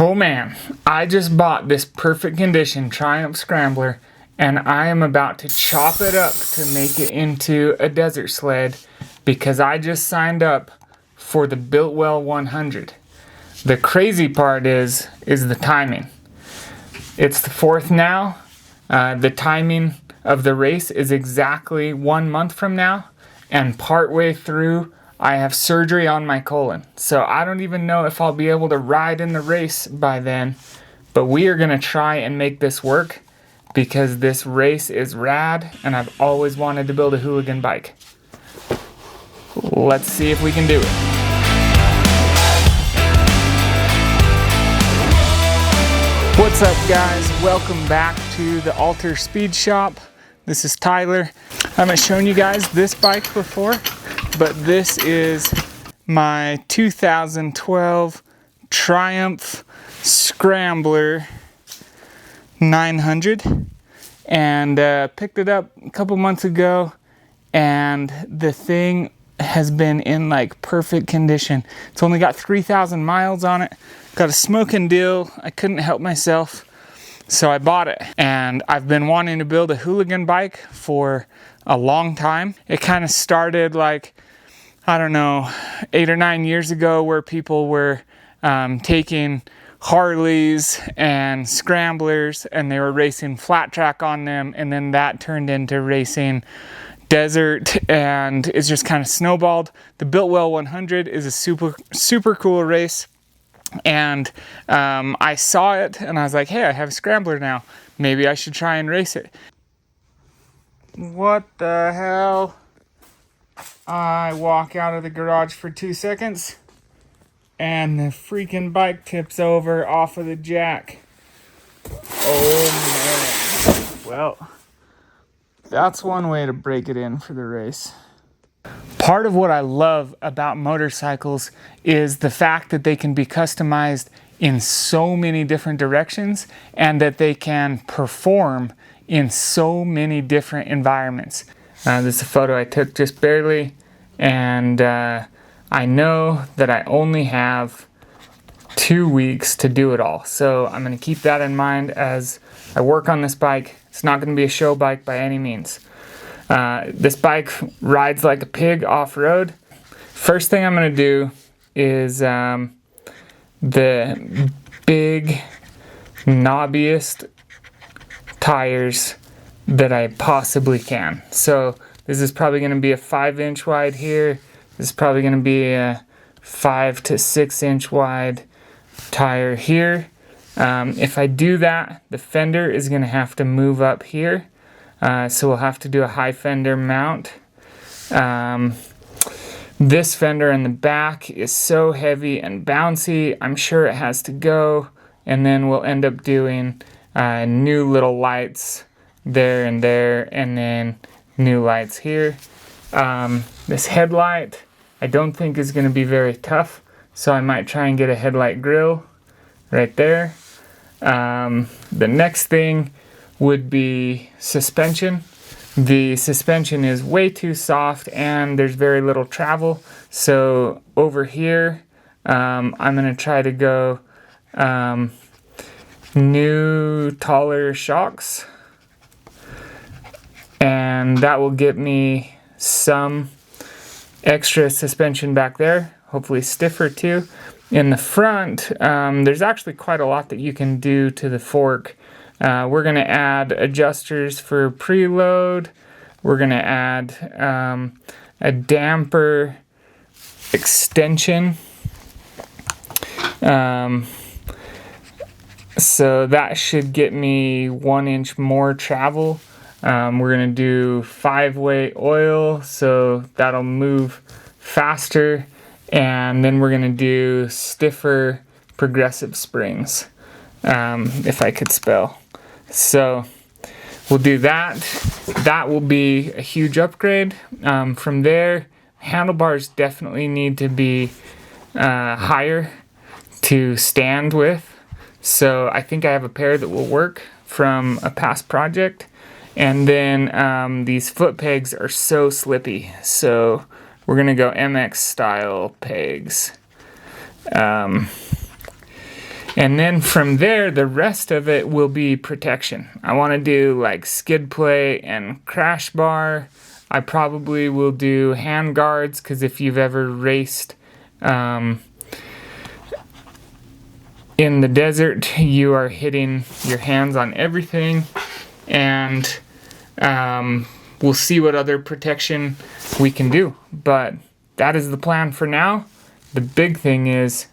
Oh man, I just bought this perfect condition Triumph Scrambler and I am about to chop it up to make it into a desert sled because I just signed up for the Biltwell 100. The crazy part is the timing. It's the 4th now. The timing of the race is exactly 1 month from now, and partway through I have surgery on my colon. So I don't even know if I'll be able to ride in the race by then, but we are gonna try and make this work because this race is rad and I've always wanted to build a hooligan bike. Let's see if we can do it. What's up guys? Welcome back to the ALTR Speed Shop. This is Tyler. I haven't shown you guys this bike before, but this is my 2012 Triumph Scrambler 900, and picked it up a couple months ago, and the thing has been in like perfect condition. It's only got 3,000 miles on it. Got a smoking deal. I couldn't help myself, so I bought it. And I've been wanting to build a hooligan bike for a long time. It kind of started like, I don't know, 8 or 9 years ago, where people were taking Harleys and Scramblers and they were racing flat track on them, and then that turned into racing desert, and it's just kind of snowballed. The Biltwell 100 is a super cool race, and I saw it and I was like, hey, I have a Scrambler now, maybe I should try and race it. What the hell? I walk out of the garage for 2 seconds and the freaking bike tips over off of the jack. Oh man. Well, that's one way to break it in for the race. Part of what I love about motorcycles is the fact that they can be customized in so many different directions and that they can perform in so many different environments. This is a photo I took just barely, and I know that I only have 2 weeks to do it all. So I'm going to keep that in mind as I work on this bike. It's not going to be a show bike by any means. This bike rides like a pig off-road. First thing I'm going to do is the big, knobbiest tires that I possibly can. So this is probably going to be a 5-inch wide here. This is probably going to be a 5 to 6 inch wide tire here. If I do that, the fender is going to have to move up here. So we'll have to do a high fender mount. This fender in the back is so heavy and bouncy, I'm sure it has to go. And then we'll end up doing new little lights there, and then new lights here. This headlight I don't think is going to be very tough, so I might try and get a headlight grill right there. The next thing would be suspension. The suspension is way too soft and there's very little travel, so over here I'm going to try to go new taller shocks, and that will get me some extra suspension back there, hopefully stiffer too. In the front, there's actually quite a lot that you can do to the fork. We're going to add adjusters for preload. We're going to add a damper extension. So that should get me 1 inch more travel. We're going to do 5-way oil, so that'll move faster. And then we're going to do stiffer progressive springs, if I could spell. So we'll do that. That will be a huge upgrade. From there, handlebars definitely need to be higher to stand with. So I think I have a pair that will work from a past project. And then these foot pegs are so slippy, so we're going to go MX style pegs. And then from there, the rest of it will be protection. I want to do like skid plate and crash bar. I probably will do hand guards, because if you've ever raced in the desert, you are hitting your hands on everything. And we'll see what other protection we can do. But that is the plan for now. The big thing is,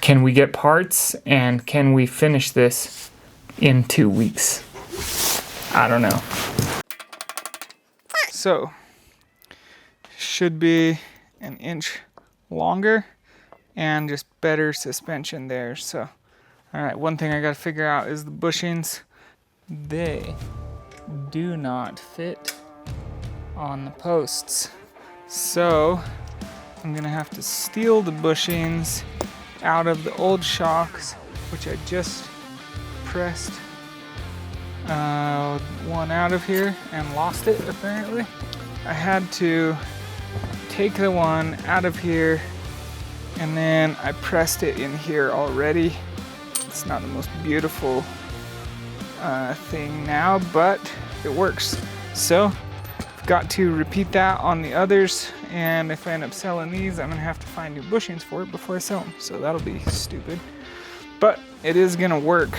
can we get parts, and can we finish this in 2 weeks? I don't know. So, should be an inch longer and just better suspension there. So, all right, one thing I gotta figure out is the bushings. They do not fit on the posts. So, I'm gonna have to steal the bushings out of the old shocks, which I just pressed one out of here and lost it apparently. I had to take the one out of here, and then I pressed it in here already. It's not the most beautiful thing now, but it works. So I've got to repeat that on the others, and if I end up selling these, I'm gonna have to find new bushings for it before I sell them. So that'll be stupid, but it is gonna work.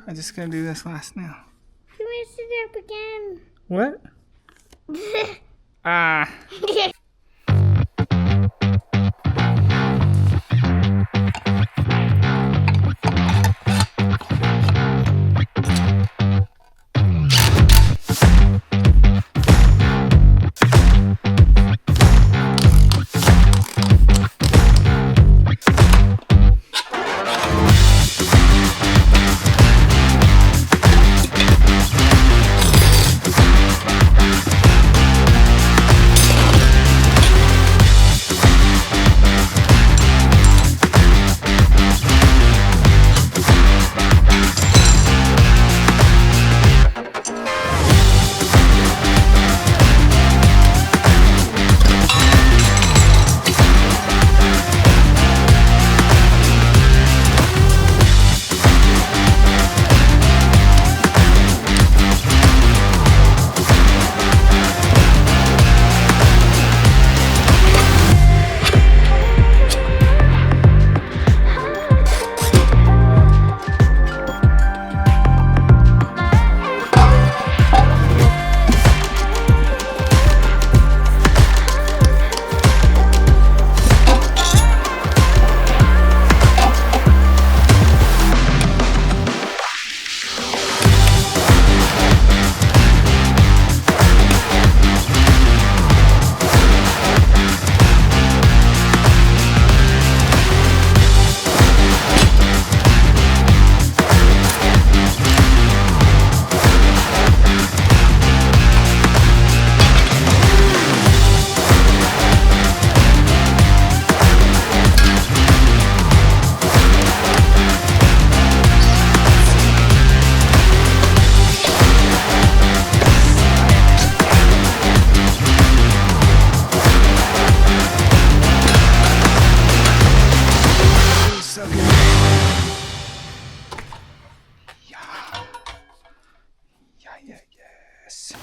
I'm just gonna do this last nail. You messed it up again. What? Ah.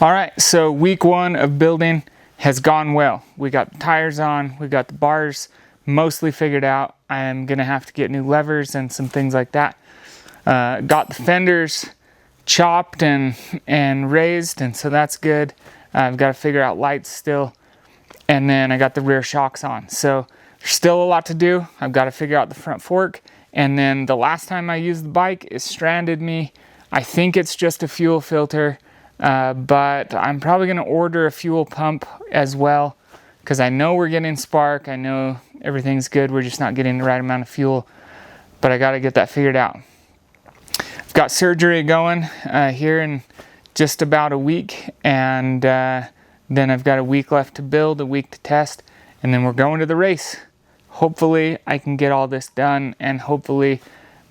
All right, so week 1 of building has gone well. We got the tires on, we got the bars mostly figured out. I am gonna have to get new levers and some things like that. Got the fenders chopped and raised, and so that's good. I've got to figure out lights still, and then I got the rear shocks on. So there's still a lot to do. I've got to figure out the front fork, and then the last time I used the bike, it stranded me. I think it's just a fuel filter. But I'm probably going to order a fuel pump as well, because I know we're getting spark. I know everything's good. We're just not getting the right amount of fuel, but I got to get that figured out. I've got surgery going here in just about a week, and then I've got a week left to build, a week to test, and then we're going to the race. Hopefully I can get all this done, and hopefully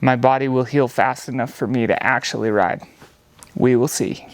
my body will heal fast enough for me to actually ride. We will see.